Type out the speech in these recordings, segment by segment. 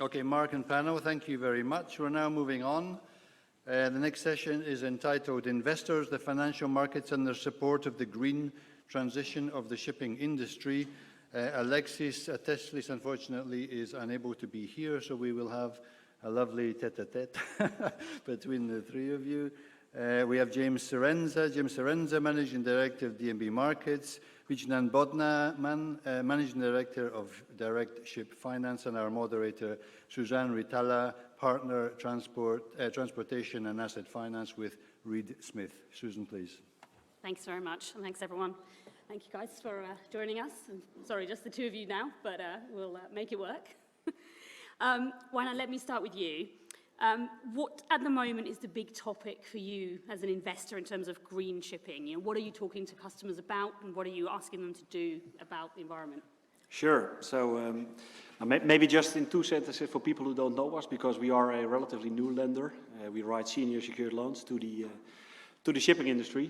Okay, Mark and panel, thank you very much. We're now moving on. The next session is entitled Investors, the Financial Markets and their Support of the Green Transition of the Shipping Industry. Alexis Teslis, unfortunately, is unable to be here, so we will have a lovely tete-a-tete between the three of you. We have Jim Serenza, Managing Director of DNB Markets, Vijnan Bodnaman, Managing Director of Direct Ship Finance, and our moderator, Suzanne Ritala, Partner Transportation and Asset Finance with Reed Smith. Susan, please. Thanks very much, and thanks everyone. Thank you guys for joining us. And sorry, just the two of you now, but we'll make it work. Why not let me start with you. What at the moment is the big topic for you as an investor in terms of green shipping? You know, what are you talking to customers about, and what are you asking them to do about the environment? Sure. So maybe just in two sentences for people who don't know us, because we are a relatively new lender. We write senior secured loans to the shipping industry,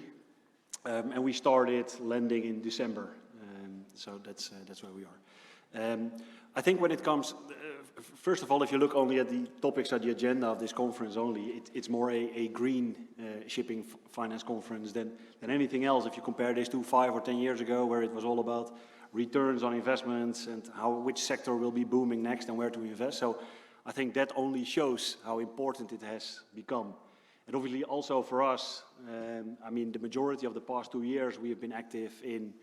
and we started lending in December. So that's where we are. I think when it comes, first of all, if you look only at the topics on the agenda of this conference only, it's more a green shipping finance conference than anything else. If you compare this to 5 or 10 years ago, where it was all about returns on investments and which sector will be booming next and where to invest. So I think that only shows how important it has become. And obviously also for us, I mean, the majority of the past 2 years, we have been active in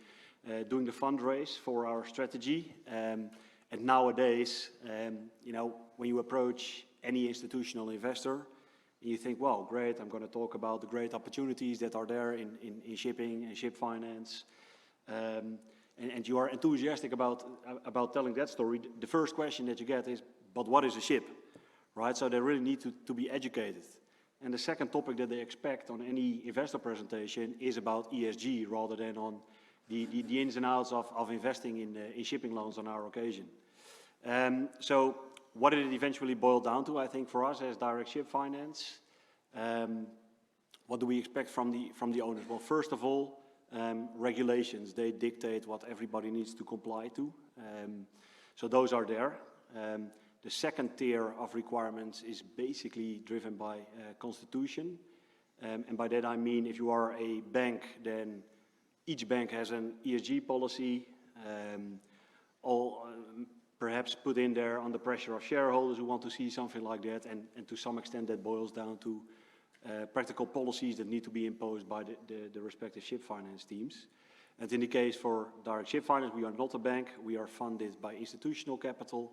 doing the fundraise for our strategy. And nowadays, you know, when you approach any institutional investor, you think, well, great, I'm going to talk about the great opportunities that are there in shipping and ship finance. And you are enthusiastic about telling that story. The first question that you get is, but what is a ship? Right? So they really need to be educated. And the second topic that they expect on any investor presentation is about ESG rather than on the ins and outs of investing in shipping loans on our occasion. So what did it eventually boil down to, I think, for us as direct ship finance? What do we expect from the owners? Well, first of all, regulations. They dictate what everybody needs to comply to. So those are there. The second tier of requirements is basically driven by constitution. And by that I mean if you are a bank, then each bank has an ESG policy, perhaps put in there under pressure of shareholders who want to see something like that, and to some extent that boils down to practical policies that need to be imposed by the respective ship finance teams. And in the case for direct ship finance, we are not a bank, we are funded by institutional capital.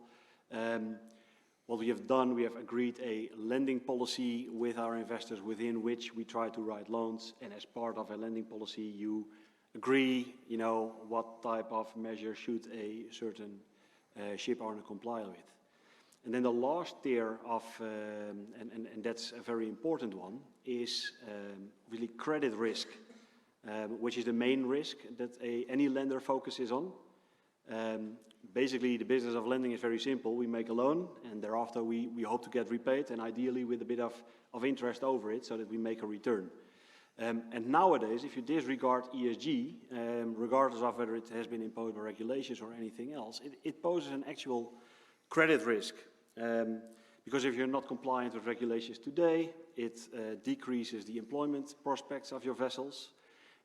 What we have done, we have agreed a lending policy with our investors within which we try to write loans, and as part of a lending policy you agree, you know, what type of measure should a certain ship owner comply with. And then the last tier of, and that's a very important one, is really credit risk, which is the main risk that any lender focuses on. Basically, the business of lending is very simple. We make a loan, and thereafter we hope to get repaid, and ideally with a bit of interest over it, so that we make a return. And nowadays, if you disregard ESG, regardless of whether it has been imposed by regulations or anything else, it poses an actual credit risk. Because if you're not compliant with regulations today, it decreases the employment prospects of your vessels.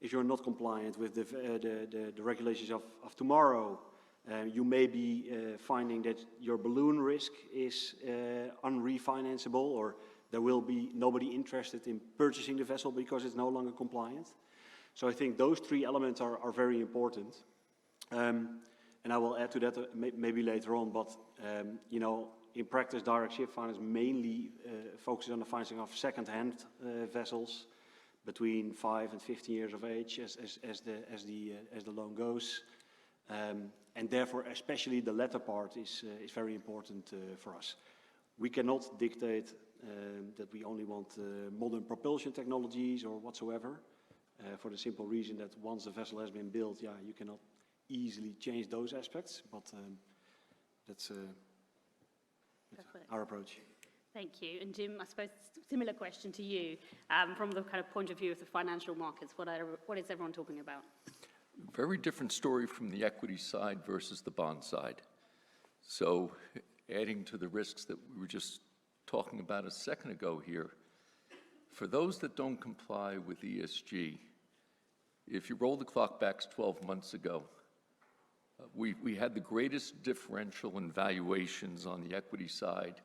If you're not compliant with the regulations of tomorrow, you may be finding that your balloon risk is unrefinanceable, or there will be nobody interested in purchasing the vessel because it's no longer compliant. So I think those three elements are very important. And I will add to that maybe later on, but you know, in practice, direct ship finance mainly focuses on the financing of second-hand vessels between 5 and 15 years of age, as the loan goes. And therefore, especially the latter part is very important for us. We cannot dictate that we only want modern propulsion technologies or whatsoever, for the simple reason that once the vessel has been built, yeah, you cannot easily change those aspects, but that's our approach. Thank you. And Jim, I suppose similar question to you, from the kind of point of view of the financial markets, what is everyone talking about? Very different story from the equity side versus the bond side. So adding to the risks that we were just talking about a second ago here, for those that don't comply with ESG, if you roll the clock back 12 months ago, we had the greatest differential in valuations on the equity side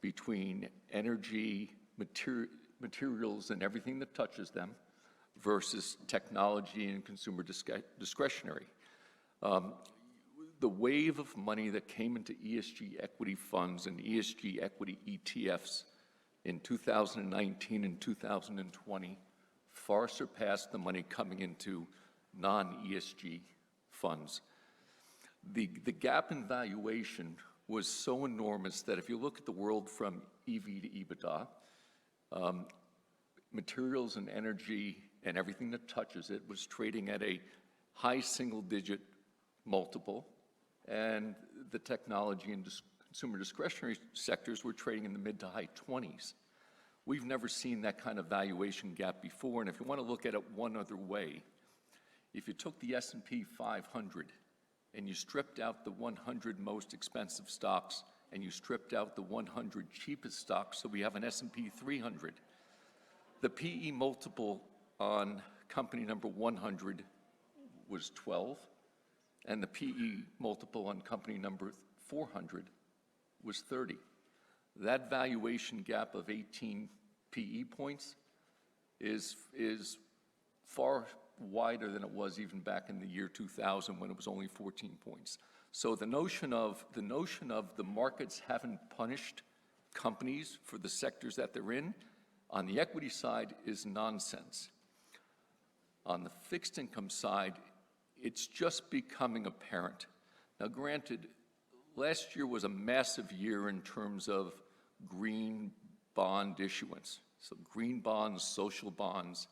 between energy, materials, and everything that touches them versus technology and consumer discretionary. The wave of money that came into ESG equity funds and ESG equity ETFs in 2019 and 2020 far surpassed the money coming into non-ESG funds. The gap in valuation was so enormous that if you look at the world from EV to EBITDA, materials and energy and everything that touches it was trading at a high single-digit multiple, and the technology and consumer discretionary sectors were trading in the mid to high 20s. We've never seen that kind of valuation gap before, and if you want to look at it one other way, if you took the S&P 500 and you stripped out the 100 most expensive stocks and you stripped out the 100 cheapest stocks, so we have an S&P 300, the PE multiple on company number 100 was 12, and the PE multiple on company number 400 was 30. That valuation gap of 18 PE points is far wider than it was even back in the year 2000 when it was only 14 points. So the notion of the markets haven't punished companies for the sectors that they're in on the equity side is nonsense. On the fixed income side, it's just becoming apparent. Now granted, last year was a massive year in terms of green bond issuance. So green bonds, social bonds.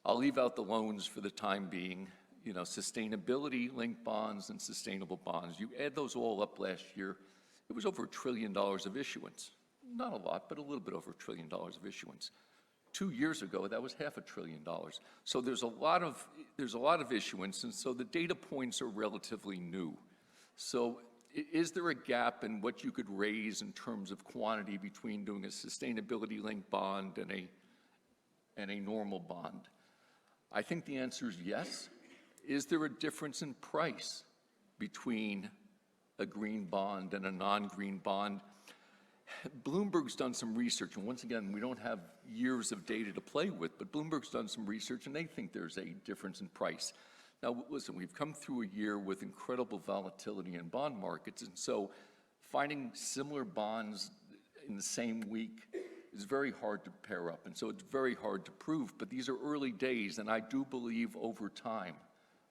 I'll leave out the loans for the time being. You know, sustainability-linked bonds and sustainable bonds. You add those all up last year, it was over $1 trillion of issuance. Not a lot, but a little bit over $1 trillion of issuance. 2 years ago, that was $500 billion. So there's a lot of issuance, and so the data points are relatively new. So is there a gap in what you could raise in terms of quantity between doing a sustainability-linked bond and a normal bond? I think the answer is yes. Is there a difference in price between a green bond and a non-green bond? Bloomberg's done some research, and once again, we don't have years of data to play with, but Bloomberg's done some research, and they think there's a difference in price. Now, listen, we've come through a year with incredible volatility in bond markets, and so finding similar bonds in the same week is very hard to pair up, and so it's very hard to prove, but these are early days, and I do believe over time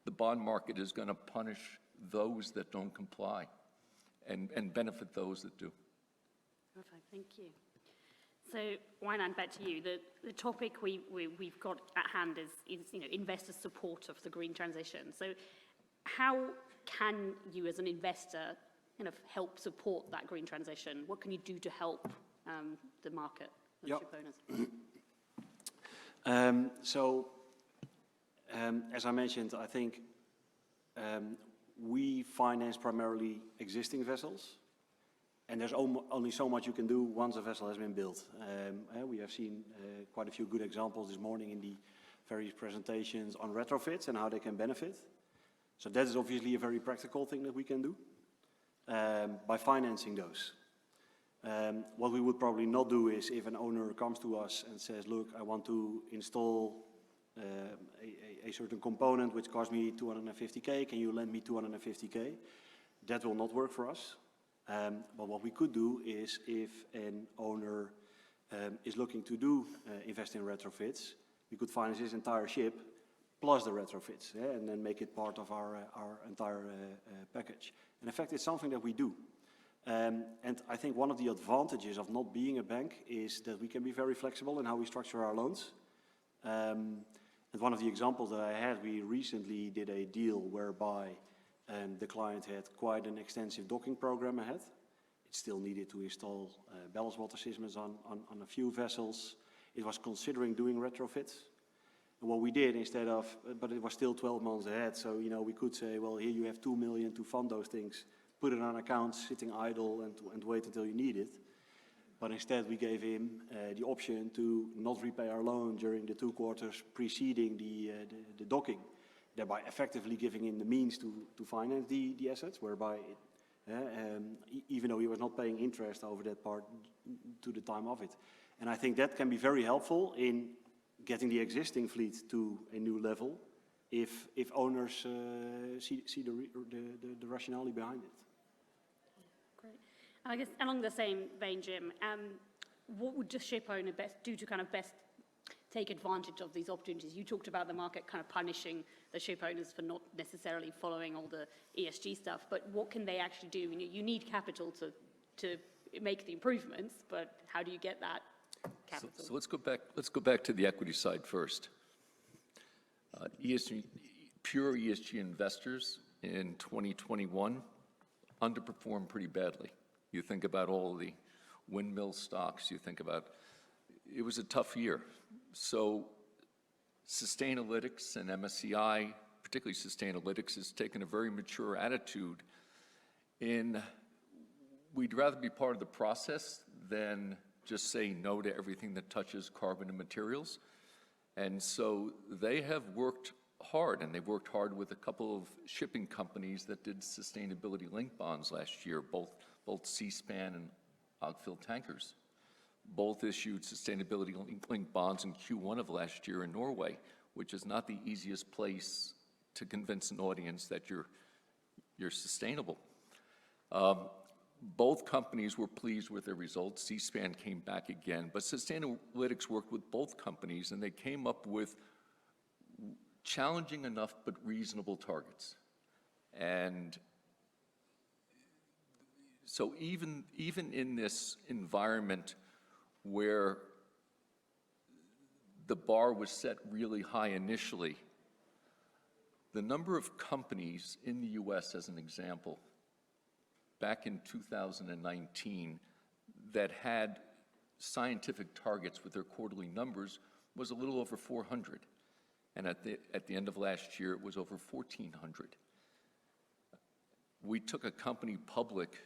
the bond market is going to punish those that don't comply and benefit those that do. Perfect, thank you. So, Wijnand, back to you. The topic we've got at hand is investor support of the green transition. So, how can you, as an investor, kind of help support that green transition? What can you do to help the market, the ship owners? As I mentioned, I think we finance primarily existing vessels. And there's only so much you can do once a vessel has been built. We have seen quite a few good examples this morning in the various presentations on retrofits and how they can benefit. So that is obviously a very practical thing that we can do by financing those. What we would probably not do is if an owner comes to us and says, look, I want to install a certain component which costs me 250K, can you lend me 250K? That will not work for us. But what we could do is if an owner is looking to invest in retrofits, we could finance his entire ship plus the retrofits, and then make it part of our entire package. And in fact, it's something that we do. And I think one of the advantages of not being a bank is that we can be very flexible in how we structure our loans. And one of the examples that I had, we recently did a deal whereby the client had quite an extensive docking program ahead. It still needed to install ballast water systems on a few vessels. It was considering doing retrofits. And what we did but it was still 12 months ahead, so we could say, well, here you have 2 million to fund those things. put it on account, sitting idle and wait until you need it. But instead we gave him the option to not repay our loan during the 2 quarters preceding the docking, thereby effectively giving him the means to finance the assets, whereby even though he was not paying interest over that part to the time of it. And I think that can be very helpful in getting the existing fleet to a new level if owners see the rationale behind it. Great. And I guess along the same vein, Jim, what would the ship owner best do to kind of best take advantage of these opportunities? You talked about the market kind of punishing the ship owners for not necessarily following all the ESG stuff, but what can they actually do? You need capital to make the improvements, but how do you get that capital? So let's go back to the equity side first. Pure ESG investors in 2021 underperformed pretty badly. You think about all the windmill stocks, you think about, it was a tough year. So Sustainalytics and MSCI, particularly Sustainalytics, has taken a very mature attitude in we'd rather be part of the process than just say no to everything that touches carbon and materials. And so they have worked hard, and they've worked hard with a couple of shipping companies that did sustainability-linked bonds last year, both C-SPAN and Ogfield Tankers. Both issued sustainability-linked bonds in Q1 of last year in Norway, which is not the easiest place to convince an audience that you're sustainable. Both companies were pleased with their results. C-SPAN came back again, but Sustainalytics worked with both companies, and they came up with challenging enough but reasonable targets. And so even in this environment where the bar was set really high initially, the number of companies in the US, as an example, back in 2019, that had scientific targets with their quarterly numbers was a little over 400. And at the end of last year, it was over 1,400. We took a company public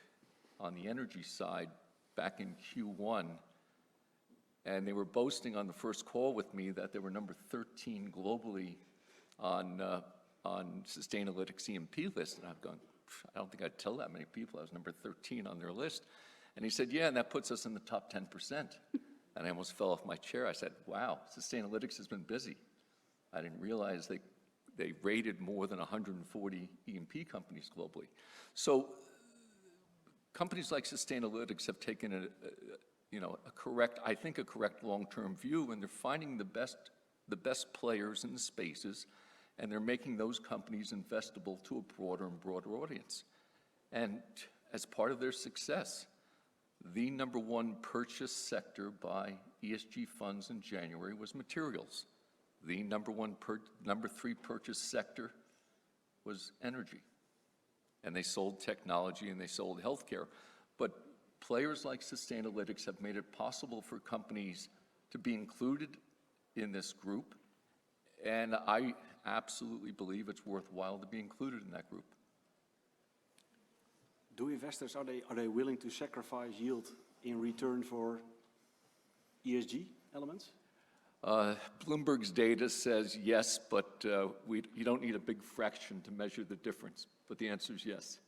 on the energy side back in Q1, and they were boasting on the first call with me that they were number 13 globally on Sustainalytics E&P list. And I've gone, I don't think I'd tell that many people I was number 13 on their list. And he said, yeah, and that puts us in the top 10%. And I almost fell off my chair. I said, wow, Sustainalytics has been busy. I didn't realize they rated more than 140 E&P companies globally. So companies like Sustainalytics have taken a correct long-term view, and they're finding the best players in the spaces, and they're making those companies investable to a broader and broader audience. And as part of their success, the number 1 purchase sector by ESG funds in January was materials. The number 3 purchase sector was energy. And they sold technology and they sold healthcare. But players like Sustainalytics have made it possible for companies to be included in this group. And I absolutely believe it's worthwhile to be included in that group. Do investors, are they willing to sacrifice yield in return for ESG elements? Bloomberg's data says yes, but you don't need a big fraction to measure the difference. But the answer is yes.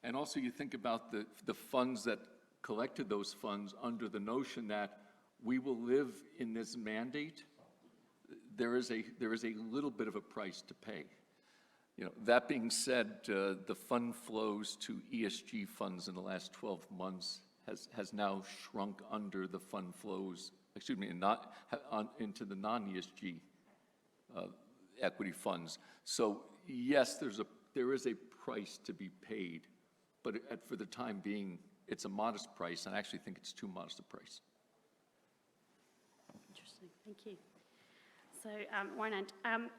And also you think about the funds that collected those funds under the notion that we will live in this mandate. There is a little bit of a price to pay. That being said, the fund flows to ESG funds in the last 12 months has now shrunk under the fund flows, into the non-ESG equity funds. So yes, there is a price to be paid, but for the time being, it's a modest price, and I actually think it's too modest a price. Interesting, thank you. So, Wijnand,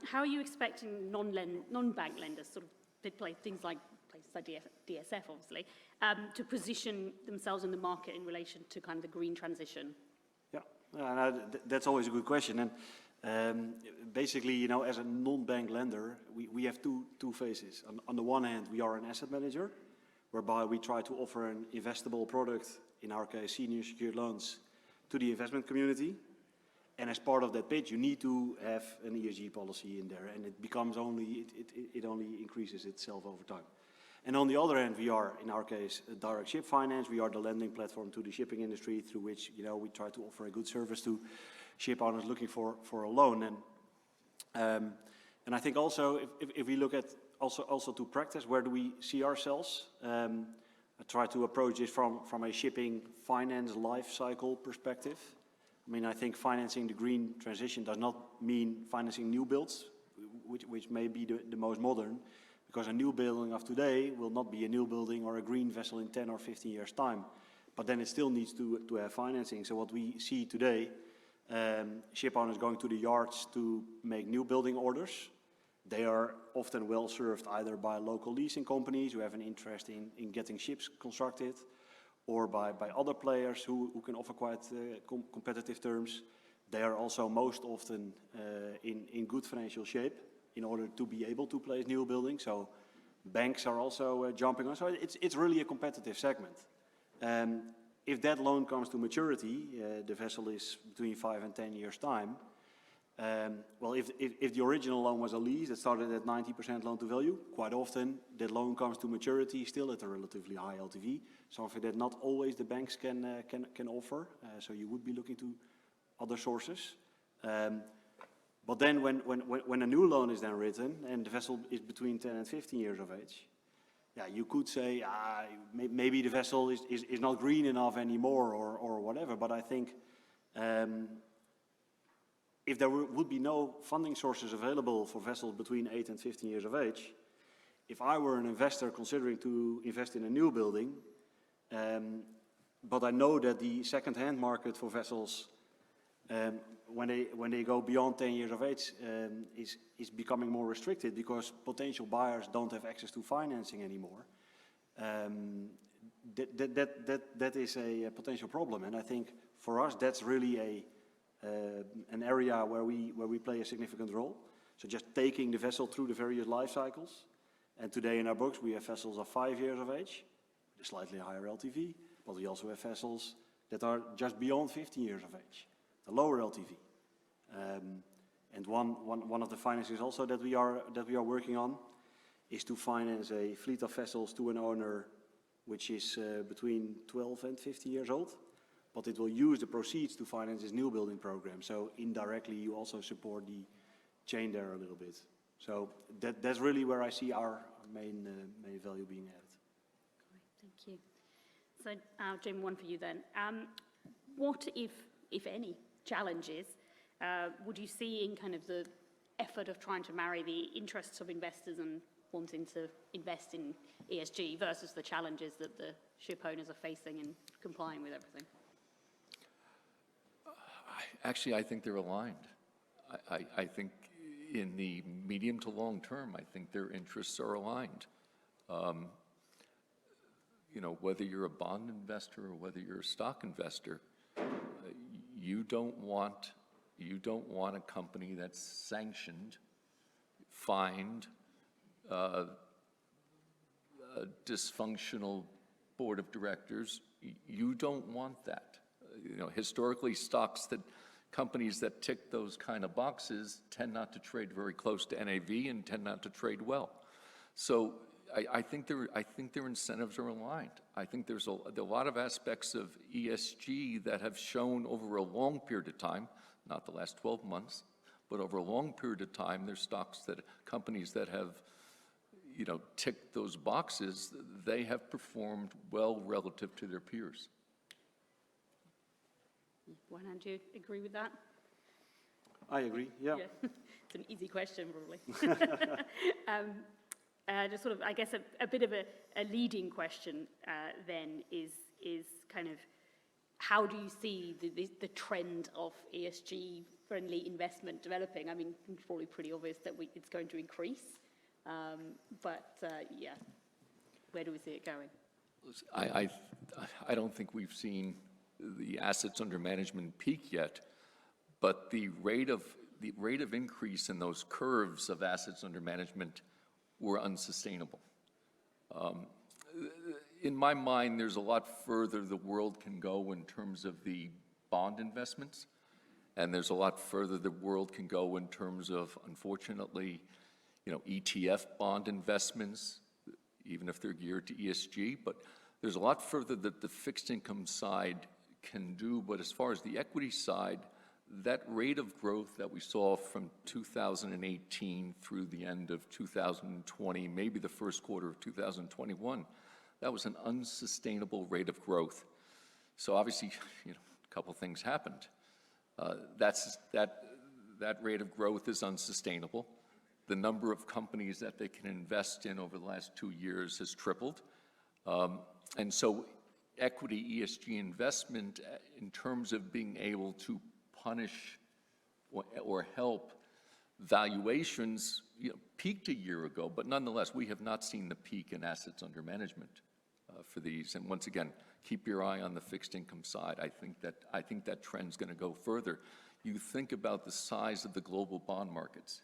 how are you expecting non-bank lenders, sort of play things like places like DSF, obviously, to position themselves in the market in relation to kind of the green transition? Yeah, that's always a good question. And basically, as a non-bank lender, we have two phases. On the one hand, we are an asset manager, whereby we try to offer an investable product, in our case senior secured loans, to the investment community. And as part of that pitch, you need to have an ESG policy in there, and it becomes it only increases itself over time. And on the other hand, we are, in our case, direct ship finance. We are the lending platform to the shipping industry, through which we try to offer a good service to ship owners looking for a loan. And I think also, if we look at also to practice, where do we see ourselves? I try to approach this from a shipping finance life cycle perspective. I mean, I think financing the green transition does not mean financing new builds, which may be the most modern, because a new building of today will not be a new building or a green vessel in 10 or 15 years' time. But then it still needs to have financing. So what we see today, ship owners going to the yards to make new building orders, they are often well served either by local leasing companies who have an interest in getting ships constructed, or by other players who can offer quite competitive terms. They are also most often in good financial shape in order to be able to place new buildings. So banks are also jumping on. So it's really a competitive segment. If that loan comes to maturity, the vessel is between 5 and 10 years' time. Well, if the original loan was a lease that started at 90% loan to value, quite often that loan comes to maturity still at a relatively high LTV, something that not always the banks can offer. So you would be looking to other sources. But then when a new loan is then written and the vessel is between 10 and 15 years of age, yeah, you could say maybe the vessel is not green enough anymore or whatever. But I think if there would be no funding sources available for vessels between 8 and 15 years of age, if I were an investor considering to invest in a new building, but I know that the second-hand market for vessels, when they go beyond 10 years of age, is becoming more restricted because potential buyers don't have access to financing anymore. That is a potential problem, and I think for us that's really an area where we play a significant role. So just taking the vessel through the various life cycles, and today in our books we have vessels of 5 years of age, with a slightly higher LTV, but we also have vessels that are just beyond 15 years of age, the lower LTV. And one of the financings also that we are working on is to finance a fleet of vessels to an owner which is between 12 and 50 years old, but it will use the proceeds to finance this new building program. So indirectly you also support the chain there a little bit. So that's really where I see our main value being added. Great, thank you. So Jim, one for you then. What, if any, challenges would you see in kind of the effort of trying to marry the interests of investors and wanting to invest in ESG versus the challenges that the ship owners are facing in complying with everything? Actually, I think they're aligned. I think in the medium to long term, I think their interests are aligned. You know, whether you're a bond investor or whether you're a stock investor, you don't want a company that's sanctioned, fined, a dysfunctional board of directors. You don't want that. You know, historically, companies that tick those kind of boxes tend not to trade very close to NAV and tend not to trade well. So I think their incentives are aligned. I think there are a lot of aspects of ESG that have shown over a long period of time, not the last 12 months, but over a long period of time, there's companies that have, you know, ticked those boxes. They have performed well relative to their peers. Wayne, do you agree with that? I agree, yeah. It's an easy question, probably. Just sort of, I guess, a bit of a leading question then is kind of, how do you see the trend of ESG-friendly investment developing? I mean, it's probably pretty obvious that it's going to increase, but yeah, where do we see it going? I don't think we've seen the assets under management peak yet, but the rate of increase in those curves of assets under management were unsustainable. in my mind, there's a lot further the world can go in terms of the bond investments, and there's a lot further the world can go in terms of, unfortunately, ETF bond investments, even if they're geared to ESG, but there's a lot further that the fixed income side can do. But as far as the equity side, that rate of growth that we saw from 2018 through the end of 2020, maybe the first quarter of 2021, that was an unsustainable rate of growth. So obviously, a couple things happened. That rate of growth is unsustainable. The number of companies that they can invest in over the last 2 years has tripled. And so equity ESG investment in terms of being able to punish or help valuations peaked a year ago, but nonetheless, we have not seen the peak in assets under management for these. And once again, keep your eye on the fixed income side. I think that trend's going to go further. You think about the size of the global bond markets.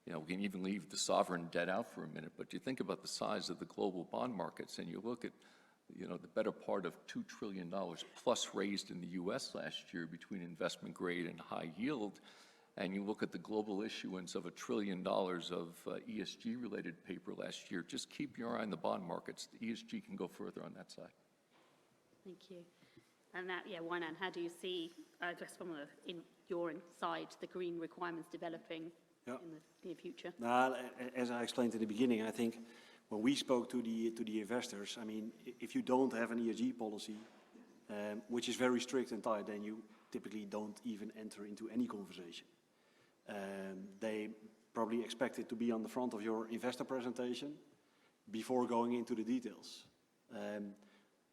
We can even leave the sovereign debt out for a minute, but you think about the size of the global bond markets, and you look at the better part of $2 trillion plus raised in the U.S. last year between investment grade and high yield, and you look at the global issuance of $1 trillion of ESG-related paper last year, just keep your eye on the bond markets. The ESG can go further on that side. Thank you. And that, Wynan, how do you see, just from your side, the green requirements developing in the near future? As I explained in the beginning, I think when we spoke to the investors, I mean, if you don't have an ESG policy, which is very strict and tight, then you typically don't even enter into any conversation. They probably expect it to be on the front of your investor presentation before going into the details.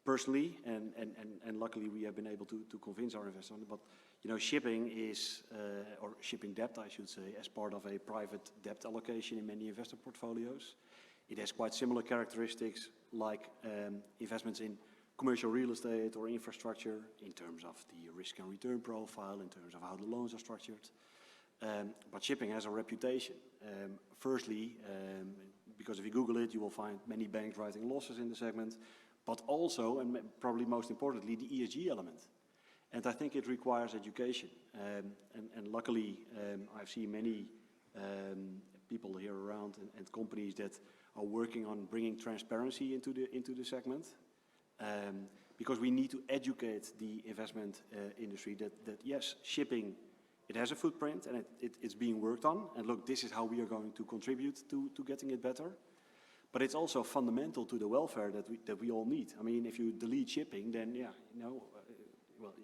Personally, and luckily we have been able to convince our investors, but shipping is, or shipping debt, I should say, as part of a private debt allocation in many investor portfolios. It has quite similar characteristics like investments in commercial real estate or infrastructure in terms of the risk and return profile, in terms of how the loans are structured. But shipping has a reputation. Firstly, because if you Google it, you will find many banks writing losses in the segment, but also, and probably most importantly, the ESG element. And I think it requires education. And luckily, I've seen many people here around and companies that are working on bringing transparency into the segment. Because we need to educate the investment industry that yes, shipping, it has a footprint and it's being worked on. And look, this is how we are going to contribute to getting it better. But it's also fundamental to the welfare that we all need. I mean, if you delete shipping, then well,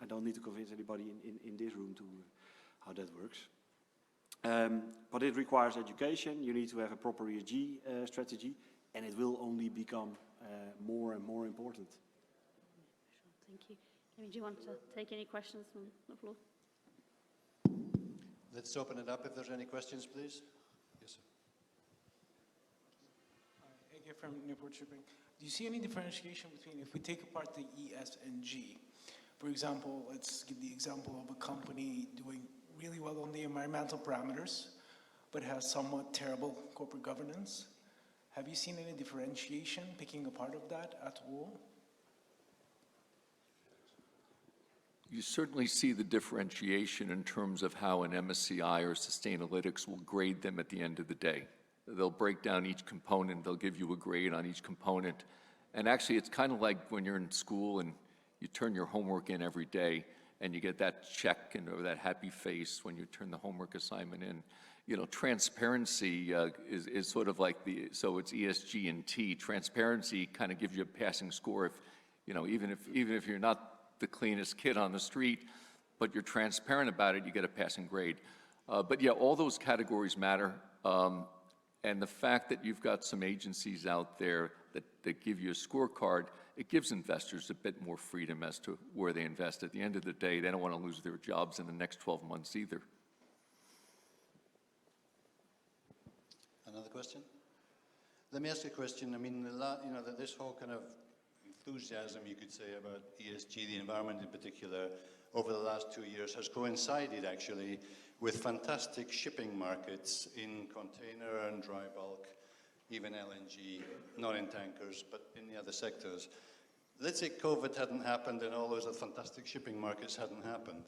I don't need to convince anybody in this room to how that works. But it requires education. You need to have a proper ESG strategy, and it will only become more and more important. Thank you. Amy, do you want to take any questions from the floor? Let's open it up if there's any questions, please. Yes, sir. Ege from Newport Shipping. Do you see any differentiation between, if we take apart the E, S, and G, for example, let's give the example of a company doing really well on the environmental parameters, but has somewhat terrible corporate governance. Have you seen any differentiation picking apart of that at all? You certainly see the differentiation in terms of how an MSCI or Sustainalytics will grade them at the end of the day. They'll break down each component, they'll give you a grade on each component. And actually, it's kind of like when you're in school and you turn your homework in every day and you get that check or that happy face when you turn the homework assignment in. Transparency is sort of like so it's ESG and T. Transparency kind of gives you a passing score if, even if you're not the cleanest kid on the street, but you're transparent about it, you get a passing grade. But yeah, all those categories matter. And the fact that you've got some agencies out there that give you a scorecard, it gives investors a bit more freedom as to where they invest. At the end of the day, they don't want to lose their jobs in the next 12 months either. Another question? Let me ask you a question. I mean, this whole kind of enthusiasm, you could say, about ESG, the environment in particular, over the last 2 years has coincided actually with fantastic shipping markets in container and dry bulk. even LNG, not in tankers, but in the other sectors. Let's say COVID hadn't happened and all those other fantastic shipping markets hadn't happened,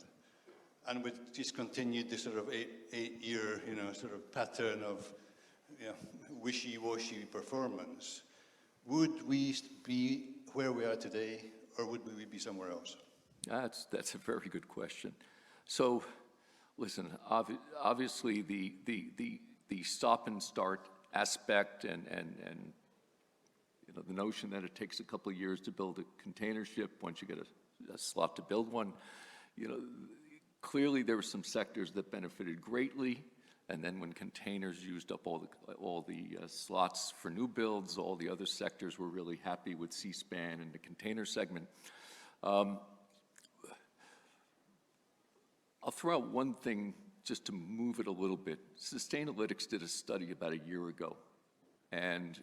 and we'd just continued this sort of eight-year, sort of pattern of wishy-washy performance. Would we be where we are today, or would we be somewhere else? That's a very good question. So, listen, obviously the stop and start aspect and the notion that it takes a couple of years to build a container ship once you get a slot to build one, clearly there were some sectors that benefited greatly, and then when containers used up all the slots for new builds, all the other sectors were really happy with C-SPAN and the container segment. I'll throw out one thing just to move it a little bit. Sustainalytics did a study about a year ago, and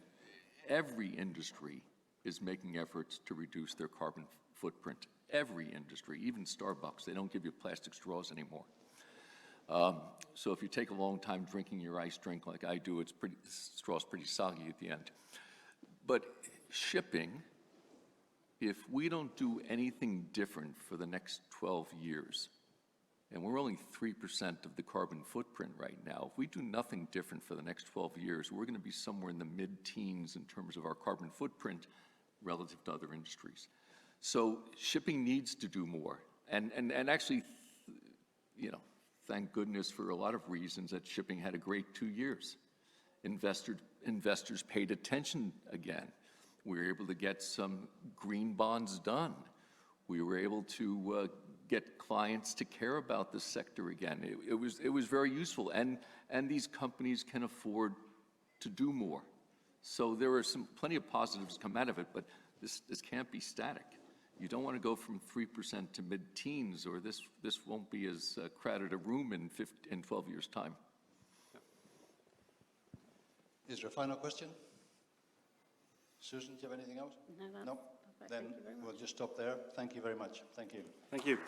every industry is making efforts to reduce their carbon footprint. Every industry, even Starbucks, they don't give you plastic straws anymore. So if you take a long time drinking your iced drink like I do, straw's pretty soggy at the end. But shipping, if we don't do anything different for the next 12 years, and we're only 3% of the carbon footprint right now, if we do nothing different for the next 12 years, we're going to be somewhere in the mid-teens in terms of our carbon footprint relative to other industries. So shipping needs to do more. And actually, thank goodness for a lot of reasons that shipping had a great 2 years. Investors paid attention again. We were able to get some green bonds done. We were able to get clients to care about the sector again. It was very useful, and these companies can afford to do more. So there are plenty of positives come out of it, but this can't be static. You don't want to go from 3% to mid-teens, or this won't be as crowded a room in 12 years' time. Is there a final question? Susan, do you have anything else? No, that's No? perfect. Then Thank you very much. we'll just stop there. Thank you very much. Thank you. Thank you.